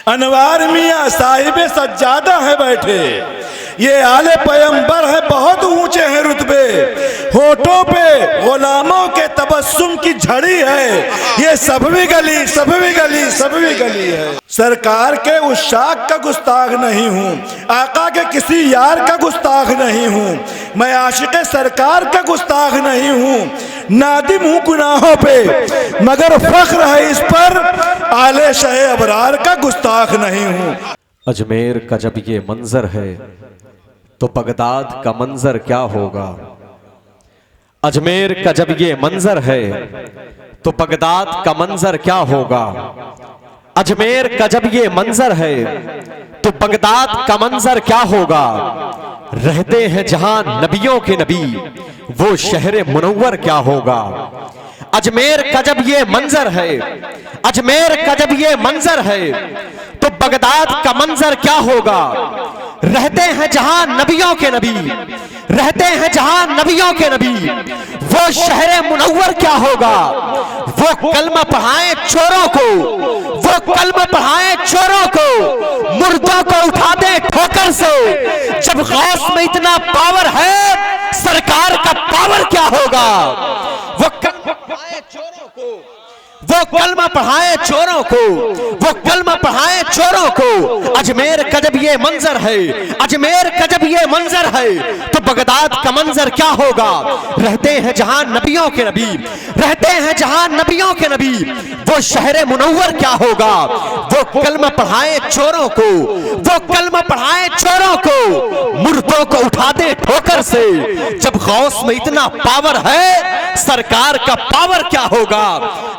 अनवार मियाँ साहिब सज्जादा है बैठे, ये आले पैगंबर है बहुत ऊंचे हैं रुतबे, होठों पे गुलामों के तबस्सुम की झड़ी है, ये सब भी गली सब भी गली सब भी गली है। सरकार के उस शाख का गुस्ताख नहीं हूँ, आका के किसी यार का गुस्ताख नहीं हूँ, मैं आशिक़े सरकार का गुस्ताख नहीं हूँ, नादिम हूँ गुनाहों पे मगर फख्र है इस पर, आले शहे अबरार का गुस्ताख नहीं हूँ। अजमेर का जब ये मंजर है तो बगदाद का मंजर क्या होगा। अजमेर का जब ये मंजर है तो बगदाद का मंजर क्या होगा। अजमेर का जब ये मंजर है तो बगदाद का मंजर क्या होगा। रहते हैं जहां नबियों के नबी वो शहर मुनव्वर क्या होगा। अजमेर का जब ये मंजर है, अजमेर का जब ये मंजर है तो बगदाद का मंजर क्या होगा। रहते हैं जहां नबियों के नबी, रहते हैं जहां नबियों के नबी वो शहर मुनव्वर क्या होगा। वो कलमा पढ़ाएं चोरों को, वो कलमा पढ़ाएं चोरों को, मुर्दों को उठा दे ठोकर से। जब गौस में इतना पावर है सरकार का पावर क्या होगा। वो कलमा पढ़ाएं चोरों को, वो कलमा पढ़ाए चोरों को, वो कलमा पढ़ाए चोरों को। अजमेर का जब ये मंजर है, अजमेर का जब ये मंजर है तो बगदाद का मंजर क्या होगा। रहते हैं जहां नबियों के नबी, रहते हैं जहां नबियों के नबी वो शहर मुनव्वर क्या होगा। वो कलमा पढ़ाए चोरों को, वो कलमा पढ़ाए चोरों को, मुर्दों को उठा दे ठोकर से। जब गौस में इतना पावर है सरकार का पावर क्या होगा।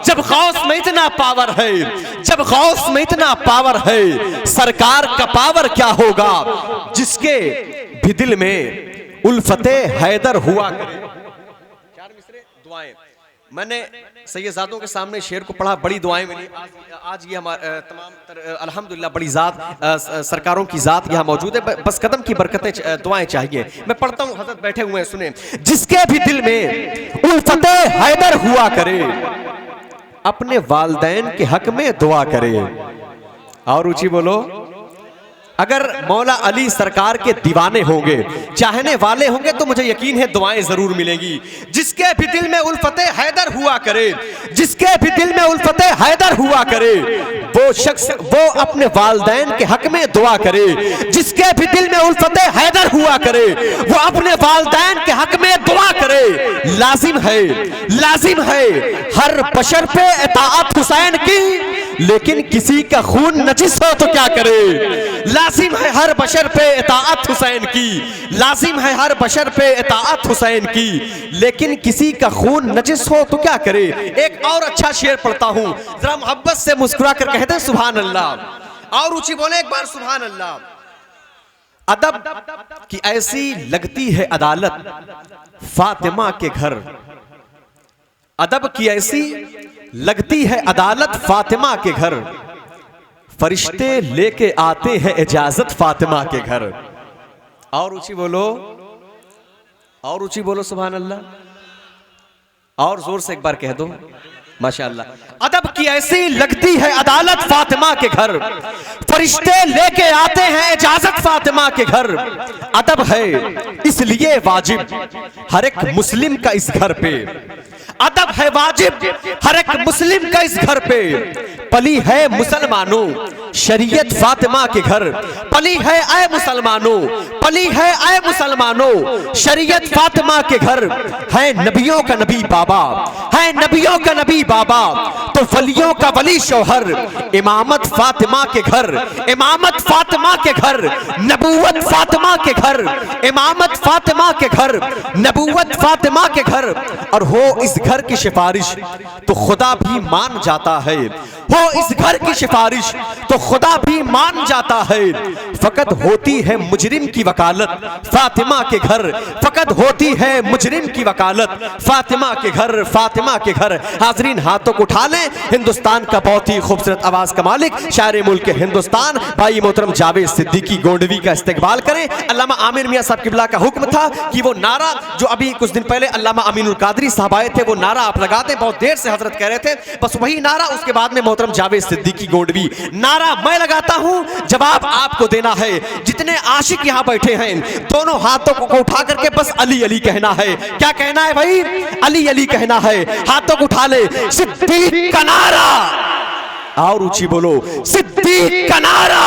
जब गौस में इतना पावर है, जब गौस में इतना पावर है सरकार का पावर क्या होगा। जिसके भी दिल में उल्फते हैदर हुआ करे। चार मिसरे दुआएं मैंने सैयदादों के सामने शेर को पढ़ा, बड़ी दुआएं मिली। आज ये हमारे तमाम अल्हम्दुलिल्लाह बड़ी जात सरकारों की जात यहाँ मौजूद है, बस कदम की बरकतें दुआएं चाहिए। मैं पढ़ता हूँ, हजरत बैठे हुए हैं सुने। जिसके भी दिल में उल्फते हैदर हुआ करे अपने वालिदैन के हक में दुआ करे। और ऊंची बोलो। अगर मौला अली सरकार के दीवाने होंगे, चाहने वाले होंगे तो मुझे यकीन है दुआएं जरूर मिलेंगी। जिसके भी दिल में उल्फते हैदर हुआ करे, जिसके भी दिल में उल्फते हैदर हुआ करे वो शख्स वो अपने वालिदैन के हक में दुआ करे। जिसके भी दिल में उल्फते हैदर हुआ करे वो अपने वालिदैन के हक में दुआ करे। लाजिम है, लाजिम है हर बशर पे इताअत हुसैन की, लेकिन किसी का खून नजिस हो तो क्या करे। लाजिम है हर बशर पे इताअत हुसैन की, लाजिम है हर बशर पे इताअत हुसैन की, लेकिन किसी का खून नजिस हो तो क्या करे। एक और अच्छा शेर पढ़ता हूं, जरा मोहब्बत से मुस्कुरा कर कह दे सुभान अल्लाह। और ऊंची बोले एक बार सुभान अल्लाह। अदब की ऐसी लगती है अदालत फातिमा के घर, अदब की ऐसी लगती है अदालत फातिमा के घर, फरिश्ते लेके आते हैं इजाजत फातिमा के घर। और ऊंची बोलो, और ऊंची बोलो सुभान अल्लाह। और जोर से एक बार कह दो माशाअल्लाह। अदब की ऐसी लगती है अदालत फातिमा के घर, फरिश्ते लेके आते हैं इजाजत फातिमा के घर। अदब है इसलिए वाजिब हर एक मुस्लिम का इस घर पे, अदब है वाजिब हर एक मुस्लिम का इस घर पे। पली है मुसलमानों शरीयत फातिमा के घर, पली है ऐ मुसलमानों, पली है ऐ मुसलमानों शरीयत फातिमा के घर। है नबियों का नबी बाबा, है नबियों का नबी बाबा, तो वलियों का वली शौहर। इमामत फातिमा के घर, इमामत फातिमा के घर, नबूवत फातिमा के घर, इमामत फातिमा के घर, नबूवत फातिमा के घर। और हो इस घर की सिफारिश तो खुदा भी मान जाता है, हो इस घर की सिफारिश तो खुदा भी मान जाता है। फकत होती है मुजरिम की वकालत फातिमा के घर, फकत होती है मुजरिम की वकालत फातिमा के घर, फातिमा के घर। हाजरीन हाथों को उठा लें, हिंदुस्तान का बहुत ही खूबसूरत आवाज का मालिक शायर मुल्क हिंदुस्तान भाई मोहतरम जावेद सिद्दीकी गोंडवी का इस्तेकबाल करें। अल्लामा आमिर मियां साहब किबला का हुक्म था कि वो नारा जो अभी कुछ दिन पहले अल्लामा अमीनुल कादरी साहब आए थे वो नारा आप लगाते हैं, बहुत देर से हजरत कह रहे थे, बस वही नारा, उसके बाद में मोहतरम जावेद सिद्दीकी गोंडवी। नारा मैं लगाता हूं, जवाब आपको देना है। जितने आशिक यहां बैठे हैं, दोनों हाथों को उठा करके बस अली अली कहना है। क्या कहना है भाई? अली अली कहना है। हाथों को उठा ले, सिद्दीक का नारा, और ऊंची बोलो, सिद्दीक का नारा,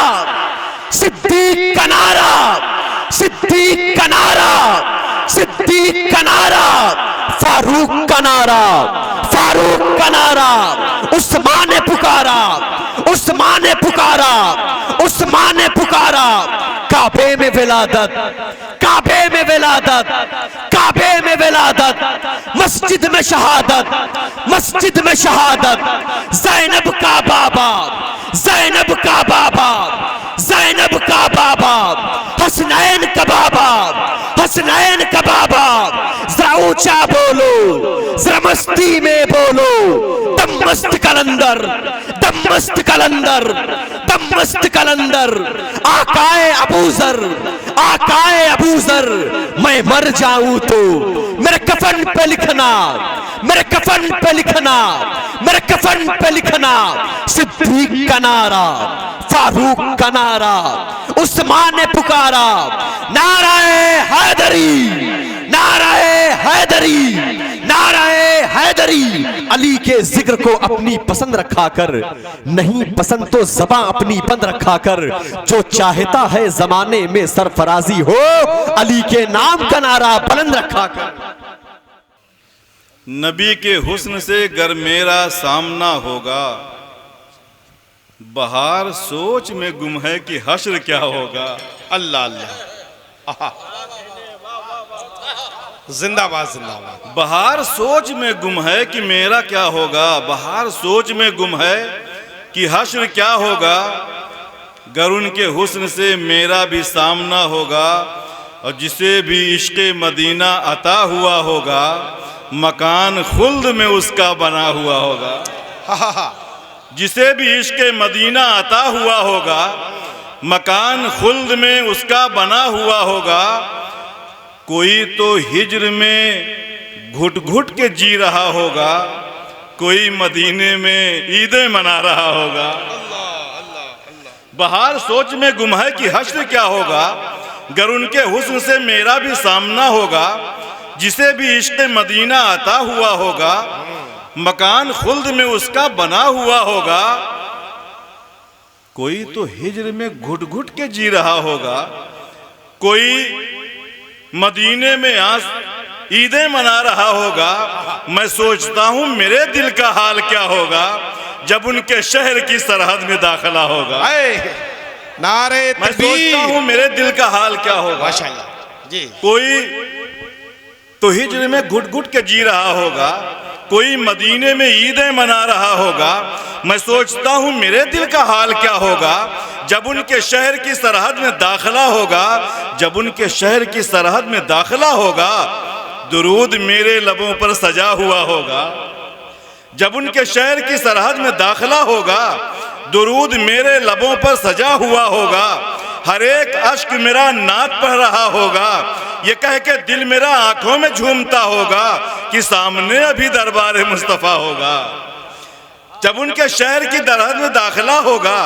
सिद्दीक का नारा, सिद्दीक का नारा, सिद्दीक का नारा, फारूक का नारा, फारूक का नारा, उस्मान ने पुकारा, उस्मान ने पुकारा, उस्मान ने पुकारा। काबे में विलादत, काबे में विलादत, काबे में विलादत, मस्जिद में शहादत, मस्जिद में शहादत। ज़ैनब का बाबा, ज़ैनब का बाबा, ज़ैनब का बाबा, हसनैन का बाबा, हसनैन का बाबा। जरा ऊंचा बोलो, जरा मस्ती में बोलो, दम मस्त कलंदर, दम मस्त कलंदर, दम मस्त कलंदर। आकाए अबूजर, आकाए अबूजर, मैं मर जाऊं तो मेरे कफन पे लिखना, मेरे कफन पे लिखना, मेरे कफन पे लिखना। सिद्दीक का नारा, फारूक का नारा, उस्मान ने पुकारा, नाराए हैदरी, नाराए हैदरी, नाराए हैदरी। अली के जिक्र को अपनी पसंद रखा कर, नहीं पसंद तो ज़बां अपनी बंद रखा कर। जो चाहता है जमाने में सरफराजी हो, अली के नाम का नारा बुलंद रखा कर। नबी के हुस्न से गर मेरा सामना होगा, बहार सोच में गुम है कि हश्र क्या होगा। अल्लाह अल्लाह, जिंदाबाद जिंदाबाद। बहार सोच में गुम है कि मेरा क्या होगा, बहार सोच में गुम है कि हश्र क्या होगा। गर उनके हुस्न से मेरा भी सामना होगा, और जिसे भी इश्क़ मदीना अता हुआ होगा, मकान खुल्द में उसका बना हुआ होगा। जिसे भी इश्क़ मदीना अता हुआ होगा, मकान खुल्द में उसका बना हुआ होगा। कोई तो हिज्र में घुट घुट के जी रहा होगा, कोई मदीने में ईदें मना रहा होगा। बहार सोच में गुम है कि हश्र क्या होगा, गर उनके हुस्न से मेरा भी सामना होगा। जिसे भी इश्क़ मदीना अता हुआ होगा, मकान खुल्द में उसका बना हुआ होगा। कोई तो हिज्र में घुट घुट के जी रहा होगा, कोई मदीने में आस ईदें मना रहा होगा। मैं सोचता हूँ मेरे दिल का हाल क्या होगा, जब उनके शहर की सरहद में दाखिला होगा। नारे मैं सोचता हूँ मेरे दिल का हाल क्या होगा। माशाअल्लाह जी। कोई तो हिज्र में घुट घुट के जी रहा होगा, कोई मदीने में ईदें मना रहा होगा। मैं सोचता हूँ मेरे दिल का हाल क्या होगा, जब उनके शहर की सरहद में दाखिला होगा, जब उनके शहर की सरहद में दाखिला होगा। दुरूद मेरे लबों पर सजा हुआ होगा, जब उनके शहर की सरहद में दाखिला होगा। दुरूद मेरे लबों पर सजा हुआ होगा, हर एक अश्क मेरा नात पढ़ रहा होगा। ये कह के दिल मेरा आंखों में झूमता होगा कि सामने अभी दरबार मुस्तफ़ा होगा। जब उनके शहर की सरहद में दाखिला होगा,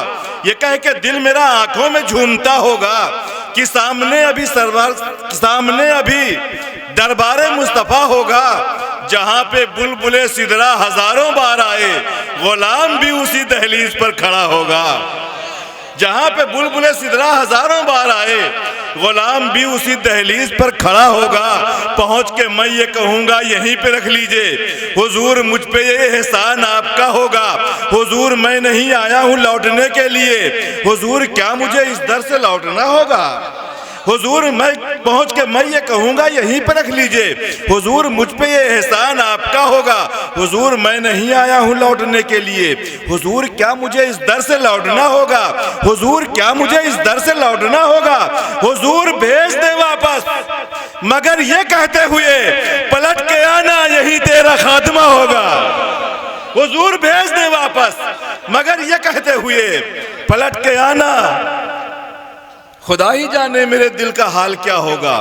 ये कह के दिल मेरा आंखों में झूमता होगा कि सामने अभी दरबार मुस्तफ़ा होगा। जहाँ पे बुलबुले सिदरा हजारों बार आए, गुलाम भी उसी दहलीज पर खड़ा होगा। जहाँ पे बुलबुले सिदरा हजारों बार आए, गुलाम भी उसी दहलीज पर खड़ा होगा। पहुँच के मैं ये कहूँगा यहीं पे रख लीजिए, हुजूर मुझ पे ये एहसान आपका होगा। हुजूर मैं नहीं आया हूँ लौटने के लिए, हुजूर क्या मुझे इस दर से लौटना होगा। हुजूर मैं पहुँच के मैं ये कहूँगा यहीं पर रख लीजिए, हुजूर मुझ पे ये एहसान आपका होगा। हुजूर मैं नहीं आया हूँ लौटने के लिए, हुजूर क्या मुझे इस दर से लौटना होगा। हुजूर क्या मुझे इस दर से लौटना होगा। हुजूर भेज दे वापस, मगर ये कहते हुए पलट के आना, यही तेरा खात्मा होगा। हुजूर भेज दे वापस, मगर ये कहते हुए पलट के आना, खुदा ही जाने मेरे दिल का हाल क्या होगा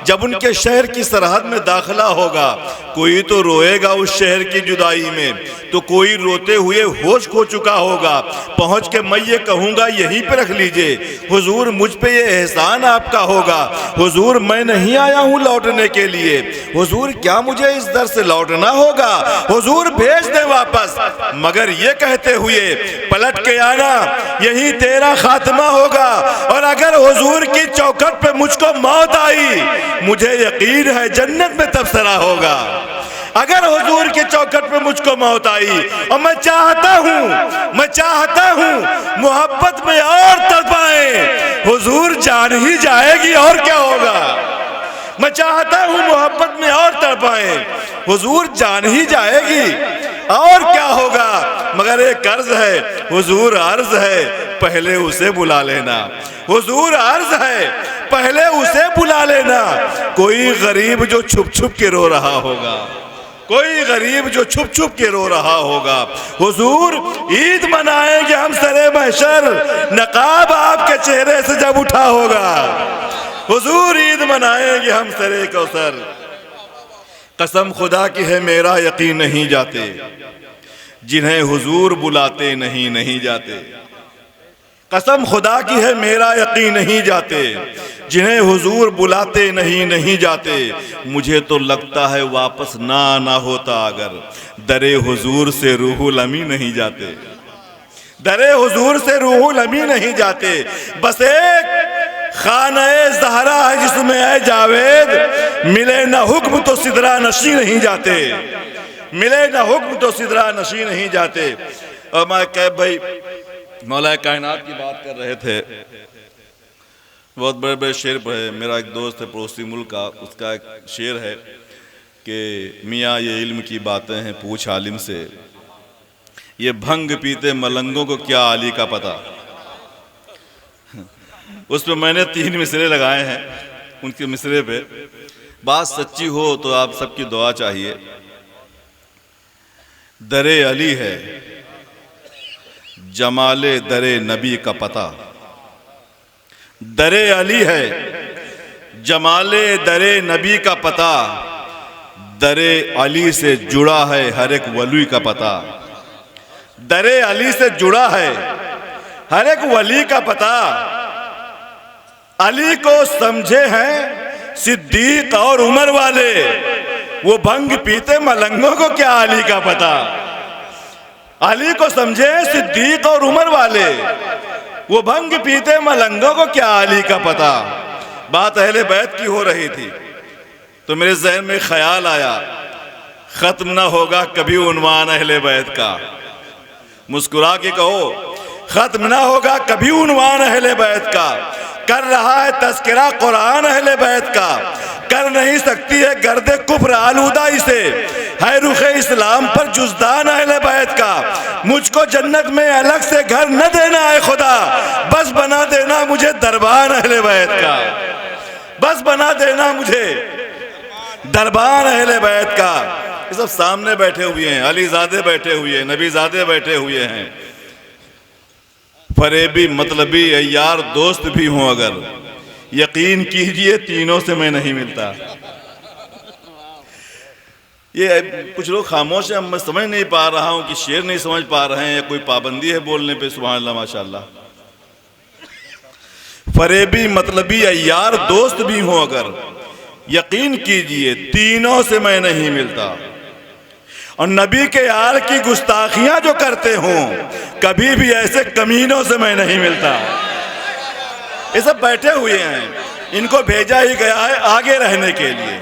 जब उनके शहर की सरहद में दाखिला होगा। कोई तो रोएगा उस शहर की जुदाई में, तो कोई रोते हुए होश खो चुका होगा। पहुंच के मैं ये कहूँगा यहीं पे रख लीजिए, हुजूर मुझ पे ये एहसान आपका होगा। हुजूर मैं नहीं आया हूँ लौटने के लिए, हुजूर क्या मुझे इस दर से लौटना होगा? हुजूर भेज दे वापस, मगर ये कहते हुए पलट के आना, यही तेरा खात्मा होगा। और अगर हुजूर की चौखट पे मुझको मौत आई, मुझे यकीन है जन्नत में तबसरा होगा। अगर हुजूर की चौखट पे मुझको मौत आई और मैं चाहता हूँ मोहब्बत में और तड़पाए, हुजूर जान ही जाएगी और क्या होगा। मैं चाहता हूँ मोहब्बत में और तड़पाए, हुजूर जान ही जाएगी और क्या होगा। मगर एक कर्ज है, हुजूर अर्ज है, पहले उसे बुला लेना। हुजूर अर्ज है, पहले उसे बुला लेना। कोई गरीब जो छुप छुप के रो रहा होगा, कोई गरीब जो छुप छुप के रो रहा होगा। हुजूर ईद मनाएंगे हम सरे महशर, नकाब आपके चेहरे से जब उठा होगा। हुजूर ईद मनाएंगे हम सरे कौसर। कसम खुदा की है मेरा यकीन नहीं जाते, जिन्हें हुजूर बुलाते नहीं जाते। कसम खुदा की है मेरा यकीन नहीं जाते, जिन्हें हुजूर बुलाते नहीं जाते। मुझे तो लगता है वापस ना आना होता अगर दरे हुजूर से रूहुल अमी नहीं जाते, दरे हुजूर से रूहुल अमी नहीं जाते। बस एक खाने ज़हरा है जिसमें है जावेद, मिले ना हुक्म तो सिदरा नशी नहीं जाते, मिले ना हुक्म तो सिदरा नशी नहीं जाते। और मैं कह भाई मौला कायनात की बात कर रहे थे, बहुत बड़े बड़े शेर पढ़े। मेरा एक दोस्त है पड़ोसी मुल्क का, उसका एक शेर है कि मियाँ ये इल्म की बातें हैं पूछ आलिम से, ये भंग पीते मलंगों को क्या आली का पता। उस पर मैंने 3 मिसरे लगाए हैं, उनके मिसरे पे बात सच्ची हो तो आप सबकी दुआ चाहिए। दरे अली है जमाले दरे नबी का पता, दरे अली है जमाले दरे नबी का पता। दरे अली से जुड़ा है हर एक वली का पता, दरे अली से जुड़ा है हर एक वली का पता। अली को समझे हैं सिद्दीक और उमर वाले, वो भंग पीते मलंगों को क्या अली का पता। अली को समझे सिद्दीक और उमर वाले, वो भंग पीते मलंगों को क्या अली का पता। बात अहले बैत की हो रही थी तो मेरे जहन में ख्याल आया, खत्म ना होगा कभी उन्वान अहले बैत का। मुस्कुरा के कहो खत्म ना होगा कभी उन्वान अहले बैत का। कर रहा है तस्करा कुरान अहले बैत का, कर नहीं सकती है गर्दे कुफ्र आलूदा इसे, है रुखे इस्लाम पर जुज़दान अहले बैत का। मुझको जन्नत में अलग से घर न देना है खुदा, बस बना देना मुझे दरबार अहले बैत का, बस बना देना मुझे दरबार अहले बैत का। ये सब सामने बैठे हुए हैं, अलीजादे बैठे हुए हैं, नबीजादे बैठे हुए हैं। फरेबी मतलबी यार दोस्त भी हों अगर, यकीन कीजिए तीनों से मैं नहीं मिलता। ये कुछ लोग खामोश हैं, मैं समझ नहीं पा रहा हूं कि शेर नहीं समझ पा रहे हैं या कोई पाबंदी है बोलने पे। सुभान अल्लाह माशाअल्लाह। फरेबी मतलबी यार दोस्त भी हों अगर, यकीन कीजिए तीनों से मैं नहीं मिलता। और नबी के यार की गुस्ताखियां जो करते हों, कभी भी ऐसे कमीनों से मैं नहीं मिलता। ये सब बैठे हुए हैं, इनको भेजा ही गया है आगे रहने के लिए।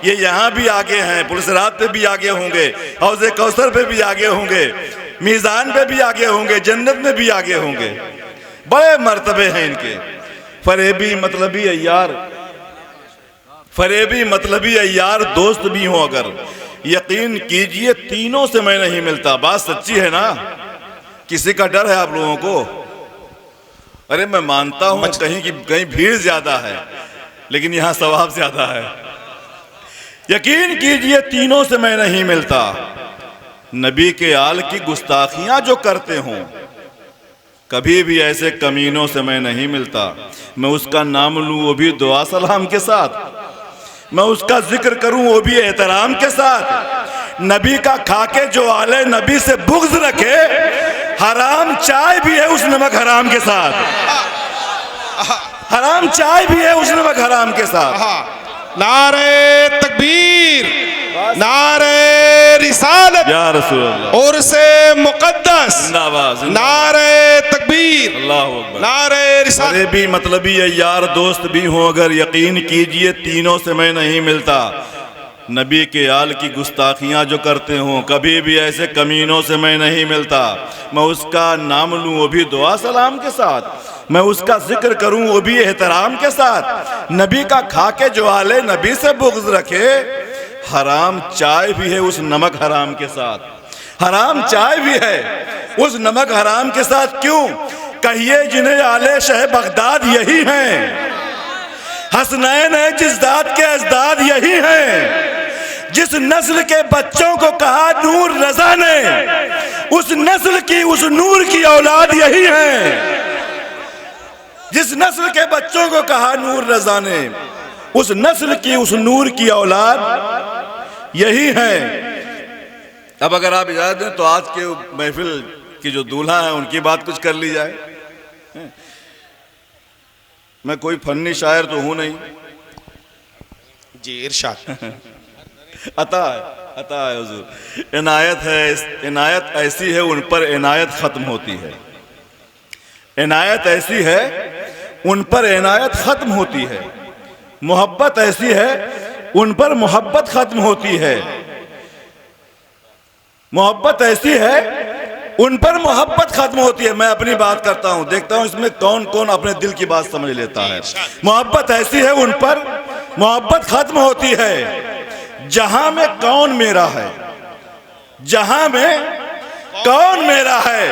ये यहाँ भी आगे हैं, पुलिसरात पे भी आगे होंगे, हौज़े कौसर पे भी आगे होंगे, मीज़ान पे भी आगे होंगे, जन्नत में भी आगे होंगे। बड़े मर्तबे हैं इनके। फरेबी मतलबी यार, फरेबी मतलबी यार दोस्त भी हों अगर, यकीन कीजिए तीनों से मैं नहीं मिलता। बात सच्ची है ना। किसी का डर है आप लोगों को? अरे मैं मानता हूं कहीं भीड़ ज्यादा है, लेकिन यहां सवाब ज्यादा है। यकीन कीजिए तीनों से मैं नहीं मिलता। नबी के आल की गुस्ताखियां जो करते हों, कभी भी ऐसे कमीनों से मैं नहीं मिलता। मैं उसका नाम लूं वो भी दुआ सलाम के साथ, मैं उसका जिक्र करूं वो भी एहतराम के साथ। नबी का खाके जो आले नबी से बुग़्ज़ रखे, हराम चाय भी है उस नमक हराम के साथ, हराम चाय भी है उस नमक हराम के साथ। नारे तकबीर, नारे रिसालत, या रसूल अल्लाह, और से मुकद्दस, जिंदाबाद, जिंदाबाद। नारे तकबीर, अल्लाहु अकबर। नारे रिसालत। अरे भी मतलबी है, यार दोस्त भी हो अगर यकीन कीजिए तीनों से मैं नहीं मिलता। नबी के आल की गुस्ताखियां जो करते हों, कभी भी ऐसे कमीनों से मैं नहीं मिलता। मैं उसका नाम लूं वो भी दुआ सलाम के साथ, मैं उसका जिक्र करूं वो भी एहतराम के साथ। नबी का खाके जो आले नबी से बुग़्ज़ रखे, हराम चाय भी है उस नमक हराम के साथ, हराम चाय भी है उस नमक हराम के साथ। क्यों? कहिए जिन्हें आले शह बगदाद यही हैं, हसनैन है जिस दाद के अजदाद यही हैं। जिस नस्ल के बच्चों को कहा नूर रजा ने, उस नस्ल की उस नूर की औलाद यही है। जिस नस्ल के बच्चों को कहा नूर रजा ने, उस नस्ल की उस नूर की औलाद यही है। अब अगर आप इजाजत दें तो आज के महफिल की जो दूल्हा है उनकी बात कुछ कर ली जाए। मैं कोई फन्नी शायर तो हूं नहीं। जी इरशाद। अता है हुजूर, इनायत है, इनायत ऐसी है उन पर इनायत खत्म होती है। इनायत ऐसी है उन पर इनायत खत्म होती है। मोहब्बत ऐसी है उन पर मोहब्बत खत्म होती है। मोहब्बत ऐसी है उन पर मोहब्बत खत्म होती है। मैं अपनी बात करता हूं, देखता हूं इसमें कौन कौन अपने दिल की बात समझ लेता है। मोहब्बत ऐसी है उन पर मोहब्बत खत्म होती है। जहां में कौन मेरा है, जहां में कौन मेरा है,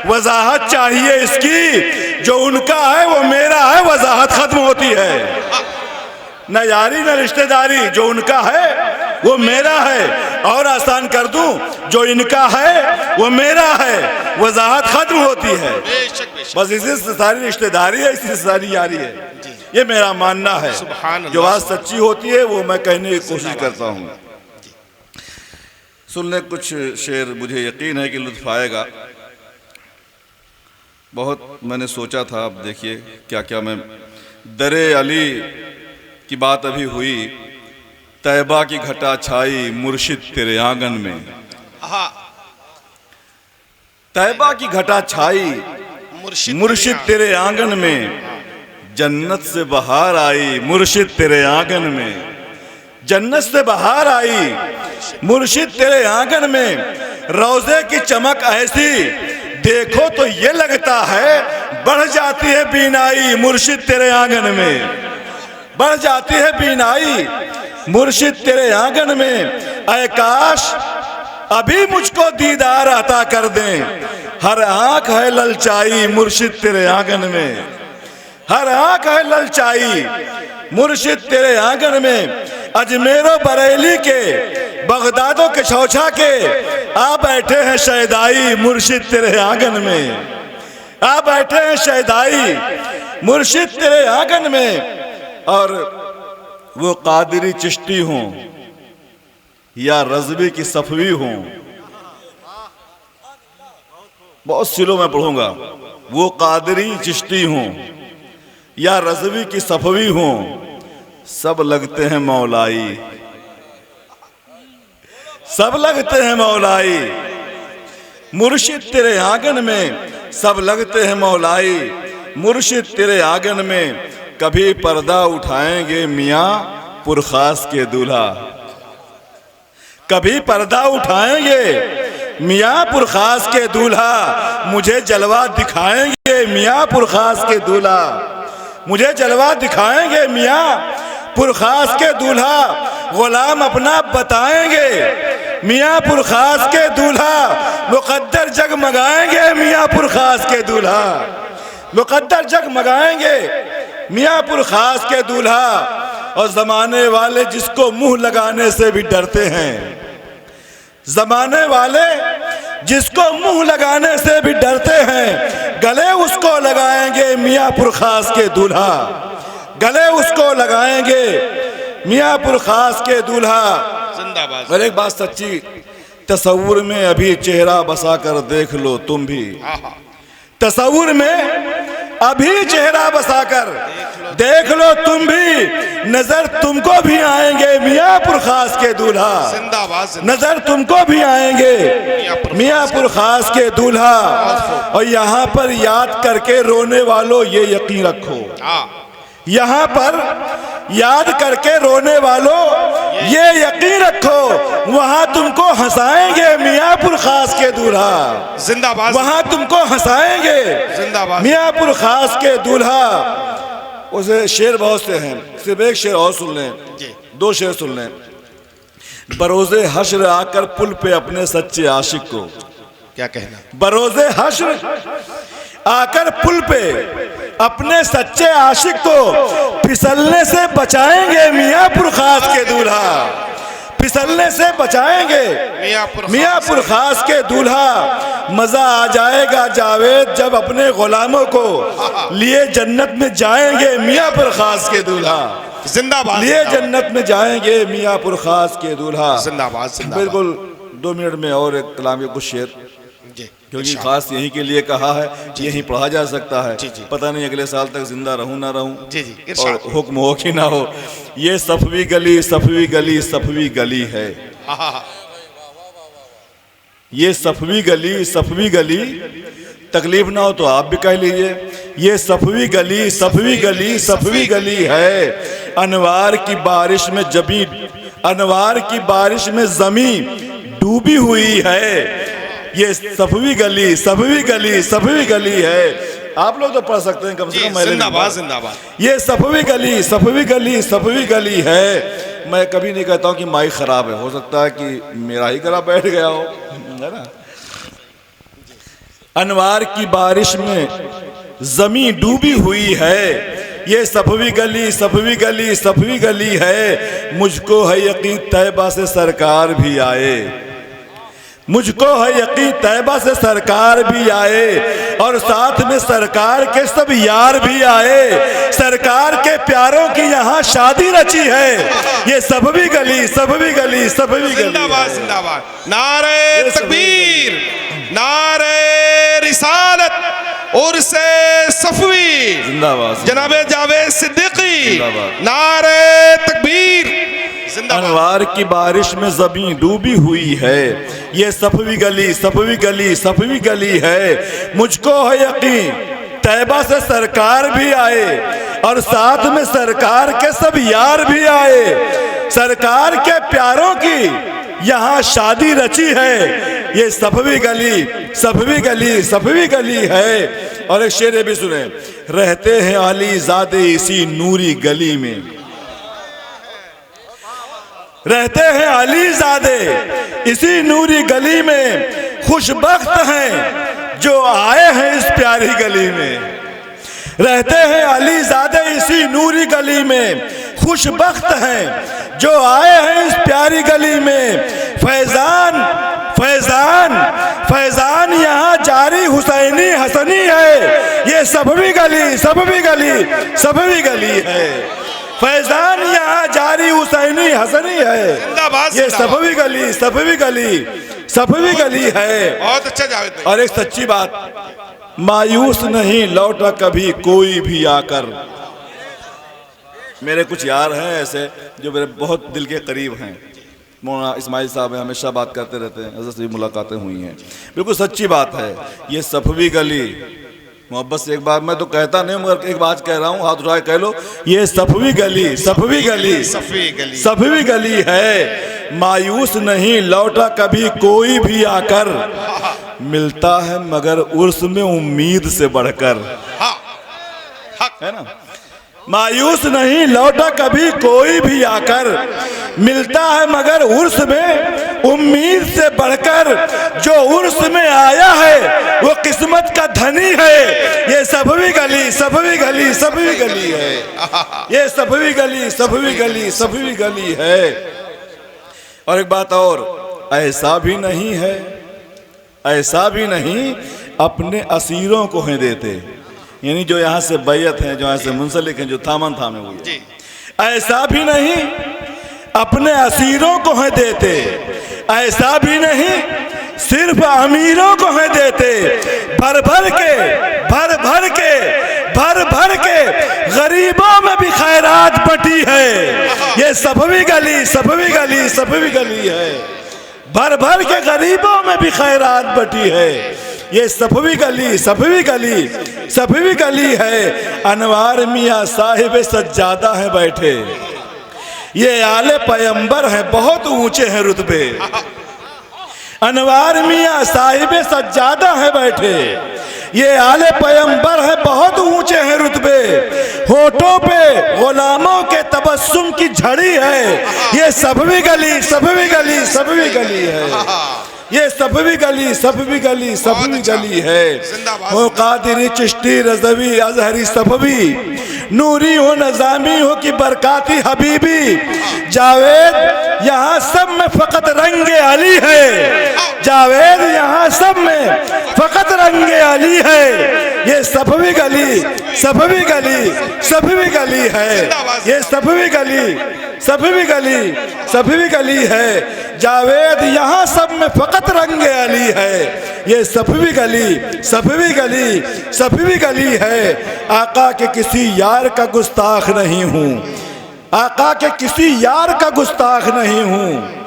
वजाहत चाहिए इसकी। जो उनका है वो मेरा है, वजाहत खत्म होती है। न यारी न रिश्तेदारी, जो उनका है वो मेरा है। और आसान कर दूं, जो इनका है वो मेरा है, वजाहत खत्म होती है। बस इसी से सारी रिश्तेदारी है, इसी से सारी यारी है। ये मेरा मानना है। जो बात सच्ची होती है वो मैं कहने की कोशिश करता हूँ। सुन ले कुछ शेर, मुझे यकीन है कि लुत्फ आएगा। बहुत मैंने सोचा था, अब देखिए क्या क्या मैं। दरे अली की बात अभी हुई, तैबा की घटा छाई मुर्शिद तेरे आंगन में। तैबा की घटा छाई मुर्शिद तेरे आंगन में, जन्नत से बहार आई मुर्शिद तेरे आंगन में। जन्नत से बहार आई मुर्शिद तेरे आंगन में। रोजे की चमक ऐसी देखो तो ये लगता है बढ़ जाती है बीनाई मुर्शिद तेरे आंगन में। बढ़ जाती है बीनाई मुर्शिद तेरे आंगन में। ऐ काश अभी मुझको दीदार अता कर दें, हर आंख है ललचाई मुर्शिद तेरे आंगन में। हर आंख है ललचाई मुर्शिद तेरे आंगन में। अजमेरो बरेली के बगदादो के छौछा के आ बैठे हैं शहदाई मुर्शिद तेरे आंगन में। आ बैठे हैं शहदाई मुर्शिद तेरे आंगन में। और वो कादिरी चिश्ती हों या रज़वी की सफवी हों, बहुत सिलों में पढ़ूंगा। वो कादिरी चिश्ती हों या रज़वी की सफवी हों, सब लगते हैं मौलाई, सब लगते हैं मौलाई मुर्शिद तेरे आंगन में। सब लगते हैं मौलाई मुर्शिद तेरे आंगन में। कभी पर्दा उठाएंगे मियाँ पुरखास के दूल्हा, कभी पर्दा उठाएंगे मियाँ पुरखास के दूल्हा। मुझे जलवा दिखाएंगे मियाँ पुरखास के दूल्हा, मुझे जलवा दिखाएंगे मियाँ पुरखास के दूल्हा। गुलाम अपना बताएंगे मियाँ पुरखास के दूल्हा। मुकद्दर जगमगाएंगे मियाँ पुरखास के दूल्हा, मुकद्दर जगमगाएंगे मियाँ पुरखास के दूल्हा। और जमाने वाले जिसको मुंह लगाने से भी डरते हैं, जमाने वाले जिसको मुंह लगाने से भी डरते हैं, गले उसको लगाएंगे मियाँपुर खास के दूल्हा, गले उसको लगाएंगे मियाँपुर खास के दूल्हा। जिंदाबाद। और एक बात सच्ची, तसव्वुर में अभी चेहरा बसा कर देख लो तुम भी, तसव्वुर में अभी चेहरा बसाकर देख लो तुम भी, नजर तुमको भी आएंगे मियाँपुर खास के दूल्हा, जिंदाबाद। नजर तुमको भी आएंगे मियाँपुर खास के दूल्हा। और यहाँ पर याद करके रोने वालों ये यकीन रखो, यहाँ पर याद करके रोने वालों ये यकीन रखो, वहां तुमको हंसाएंगे मियाँपुर खास के दूल्हा, जिंदाबाद। वहां तुमको हंसाएंगे जिंदाबाद। मियाँपुर खास के दूल्हा। उसे शेर बहुत से हैं, सिर्फ एक शेर और सुन लें, दो शेर सुन लें। बरोज़े हश्र आकर पुल पे अपने सच्चे आशिक को, क्या कहना, बरोज़े हश्र आकर पुल पे अपने सच्चे आशिक को फिसलने से बचाएंगे मियाँपुर खास के दूल्हा, फिसलने से बचाएंगे मियाँपुर खास के दूल्हा। मजा आ जाएगा जावेद जब अपने गुलामों को लिए जन्नत में जाएंगे मियाँपुर खास के दूल्हा, जिंदाबाद। लिए जन्नत में जाएंगे मियाँपुर खास के दूल्हा। जिंदाबाद। बिल्कुल 2 मिनट में और एक कलाम के कुछ शेर, क्योंकि खास यहीं के लिए कहा है, यहीं पढ़ा जा सकता है। पता नहीं अगले साल तक जिंदा रहूं ना रहूं, और हुक्म हो कि ना हो। ये सफवी गली, सफवी गली, सफवी गली है, ये सफवी गली, सफवी गली। तकलीफ ना हो तो आप भी कह लीजिए, ये सफवी गली, सफवी गली, सफवी गली है। अनवार की बारिश में जमी, अनवार की बारिश में जमीन डूबी हुई है। ये सफवी गली, सफवी गली, सफवी गली है। आप लोग तो पढ़ सकते हैं कम से कम। जिंदाबाद। जिंदाबाद। ये सफवी गली, सफवी गली, सफवी गली है। मैं कभी नहीं कहता हूँ कि माइक खराब है, हो सकता है कि मेरा ही गला बैठ गया हो, है ना। अनवार की बारिश में जमीन डूबी हुई है, ये सफवी गली, सफवी गली, सफवी गली है। मुझको है यकीन तैबा से सरकार भी आए, मुझको है यकीन तैबा से सरकार भी आए, और साथ में सरकार के सब यार भी आए। सरकार के प्यारों की यहाँ शादी रची है, ये सफवी गली, सफवी गली, सफवी गली। जिंदाबाद। जिंदाबाद। नारे तकबीर, नारे रिसालत और से सफवी, जिंदाबाद। जनाबे जावेद सिद्दीकी, जिंदाबाद। नारे तकबीर। अनवार की बारिश में जमीन डूबी हुई है, ये सफवी गली, सफवी गली, सफवी गली है। मुझको है यकीन तैबा से सरकार भी आए, और साथ में सरकार के सब यार भी आए। सरकार के प्यारों की यहाँ शादी रची है, ये सफवी गली, सफवी गली, सफवी गली है। और एक शेर भी सुने, रहते हैं अली ज़ादे इसी नूरी गली में, रहते हैं अलीज़ादे इसी नूरी गली में। खुशबख्त हैं जो आए हैं इस प्यारी गली में, रहते हैं अलीज़ादे इसी नूरी गली में। खुशबख्त हैं जो आए हैं इस प्यारी गली में। फैजान, फैजान, फैजान यहाँ जारी हुसैनी हसनी है, ये सफवी गली, सफवी गली, सफवी गली है। फैजान यहाँ जारी हुसैनी हसनी है, ये सफवी गली, सफवी गली, सफवी गली है। बहुत अच्छा जावेद। और एक सच्ची बात, मायूस नहीं लौटा कभी कोई भी आकर। मेरे कुछ यार हैं ऐसे जो मेरे बहुत दिल के करीब हैं, मौलाना इस्माइल साहब हैं, हमेशा बात करते रहते हैं, हज़रत से भी मुलाकातें हुई हैं। बिल्कुल सच्ची बात है, ये सफवी गली, मोहब्बत से एक बार मैं तो कहता नहीं मगर एक बात कह रहा हूँ, हाथ उठा के कह लो, ये सफवी गली, सफवी गली, सफवी गली, सफवी गली है। मायूस नहीं लौटा कभी कोई भी आकर, मिलता है मगर उर्स में उम्मीद से बढ़कर, है ना। मायूस नहीं लौटा कभी कोई भी आकर, मिलता है मगर उर्स में उम्मीद से बढ़कर। जो उर्स में आया है वो किस्मत का धनी है, ये सफवी गली, सफवी गली, सफवी गली है, ये सफवी गली, सफवी गली, सफवी गली है। और एक बात और, ऐसा भी नहीं है ऐसा भी नहीं अपने असीरों को हैं देते, यानी जो यहाँ से बैयत हैं, जो यहाँ से मुंसलिक हैं, जो थामन थामे हुए हैं। जी ऐसा भी नहीं अपने असीरों को हैं देते, ऐसा भी नहीं सिर्फ अमीरों को हैं देते, भर भर के भर भर के भर भर के गरीबों में भी खैरात बटी है। ये सफवी गली सफवी गली सफवी गली है, भर भर के गरीबों में भी खैरात बटी है। ये सफवी गली सफवी गली सफवी गली है। अनवार मियाँ साहिब सज्जादा है बैठे, ये आले पैगंबर हैं बहुत ऊंचे हैं रुतबे। अनवार मियाँ साहिब सज्जादा है बैठे, ये आले पैगंबर है बहुत ऊंचे हैं रुतबे। होठों पे गुलामों के तबस्सुम की झड़ी है। ये सफवी गली सफवी गली सफवी गली है, ये सफवी गली सफवी गली सफवी गली है। हो कादिरी चिश्ती रज़वी अज़हरी सफवी, नूरी हो नज़ामी हो कि बरकाती हबीबी, जावेद यहाँ सब में फ़कत रंगे अली है। जावेद यहाँ सब में फ़कत रंगे अली है। ये सफवी गली सफवी गली सफवी गली है, ये सफवी गली सफवी गली सफवी गली है। जावेद यहाँ सब में फ़कत रंगे अली है। ये सफवी गली सफवी गली सफवी गली है। आका के किसी यार का गुस्ताख नहीं हूँ, आका के किसी यार का गुस्ताख नहीं हूँ,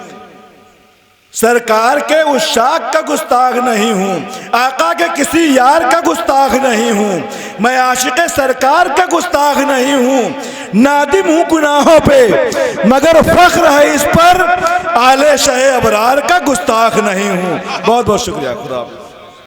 सरकार के उस शाख का गुस्ताख नहीं हूँ, आका के किसी यार का गुस्ताख नहीं हूँ, मैं आशिक़े सरकार का गुस्ताख नहीं हूँ। नादिम हूँ गुनाहों पे मगर फ़ख्र है इस पर, आले शहे अबरार का गुस्ताख नहीं हूँ। बहुत बहुत शुक्रिया, खुदा।